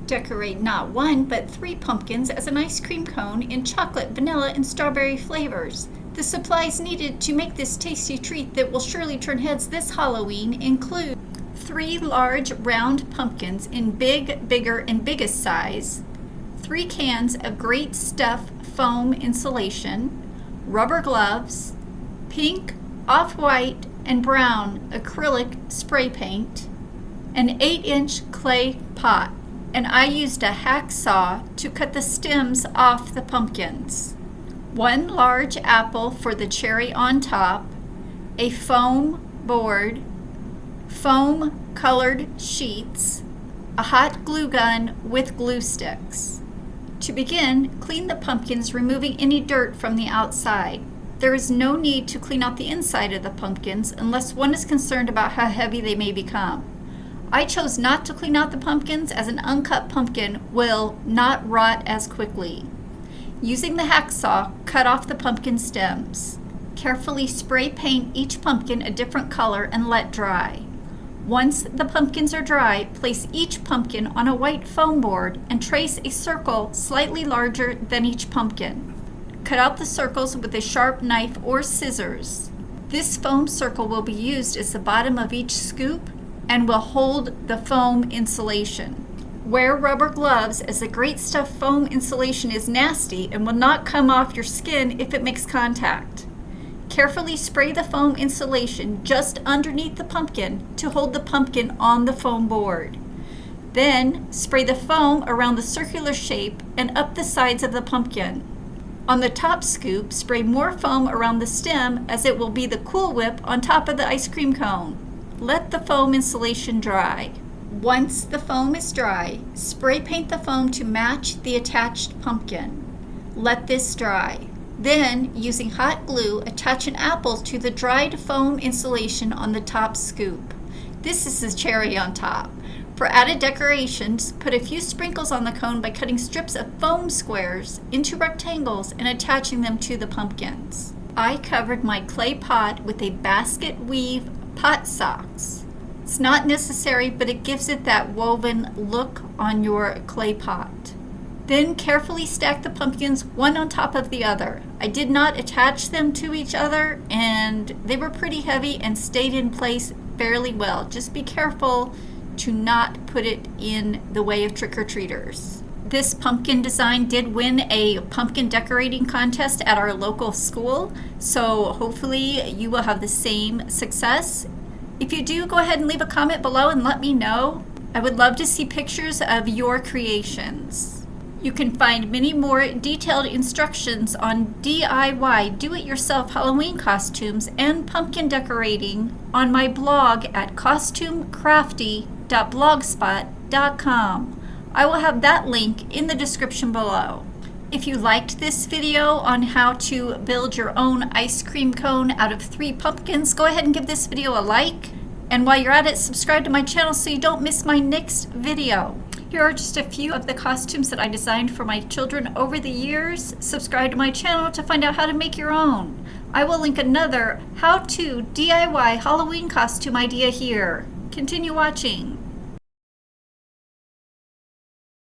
Decorate not one, but 3 pumpkins as an ice cream cone in chocolate, vanilla, and strawberry flavors. The supplies needed to make this tasty treat that will surely turn heads this Halloween include 3 large round pumpkins in big, bigger, and biggest size, 3 cans of great stuff foam insulation, rubber gloves, pink, off-white, and brown acrylic spray paint, an 8-inch clay pot, and I used a hacksaw to cut the stems off the pumpkins, 1 large apple for the cherry on top, a foam board, foam colored sheets, a hot glue gun with glue sticks. To begin, clean the pumpkins, removing any dirt from the outside. There is no need to clean out the inside of the pumpkins unless one is concerned about how heavy they may become. I chose not to clean out the pumpkins as an uncut pumpkin will not rot as quickly. Using the hacksaw, cut off the pumpkin stems. Carefully spray paint each pumpkin a different color and let dry. Once the pumpkins are dry, place each pumpkin on a white foam board and trace a circle slightly larger than each pumpkin. Cut out the circles with a sharp knife or scissors. This foam circle will be used as the bottom of each scoop and will hold the foam insulation. Wear rubber gloves, as the great stuff foam insulation is nasty and will not come off your skin if it makes contact. Carefully spray the foam insulation just underneath the pumpkin to hold the pumpkin on the foam board. Then spray the foam around the circular shape and up the sides of the pumpkin. On the top scoop, spray more foam around the stem, as it will be the Cool Whip on top of the ice cream cone. Let the foam insulation dry. Once the foam is dry, spray paint the foam to match the attached pumpkin. Let this dry. Then, using hot glue, attach an apple to the dried foam insulation on the top scoop. This is the cherry on top. For added decorations, put a few sprinkles on the cone by cutting strips of foam squares into rectangles and attaching them to the pumpkins. I covered my clay pot with a basket weave pot socks. It's not necessary, but it gives it that woven look on your clay pot. Then carefully stack the pumpkins one on top of the other. I did not attach them to each other, and they were pretty heavy and stayed in place fairly well. Just be careful to not put it in the way of trick-or-treaters. This pumpkin design did win a pumpkin decorating contest at our local school, so hopefully you will have the same success. If you do, go ahead and leave a comment below and let me know. I would love to see pictures of your creations. You can find many more detailed instructions on DIY do-it-yourself Halloween costumes and pumpkin decorating on my blog at costumecrafty.blogspot.com. I will have that link in the description below. If you liked this video on how to build your own ice cream cone out of 3 pumpkins, go ahead and give this video a like. And while you're at it, subscribe to my channel so you don't miss my next video. Here are just a few of the costumes that I designed for my children over the years. Subscribe to my channel to find out how to make your own. I will link another how-to DIY Halloween costume idea here. Continue watching.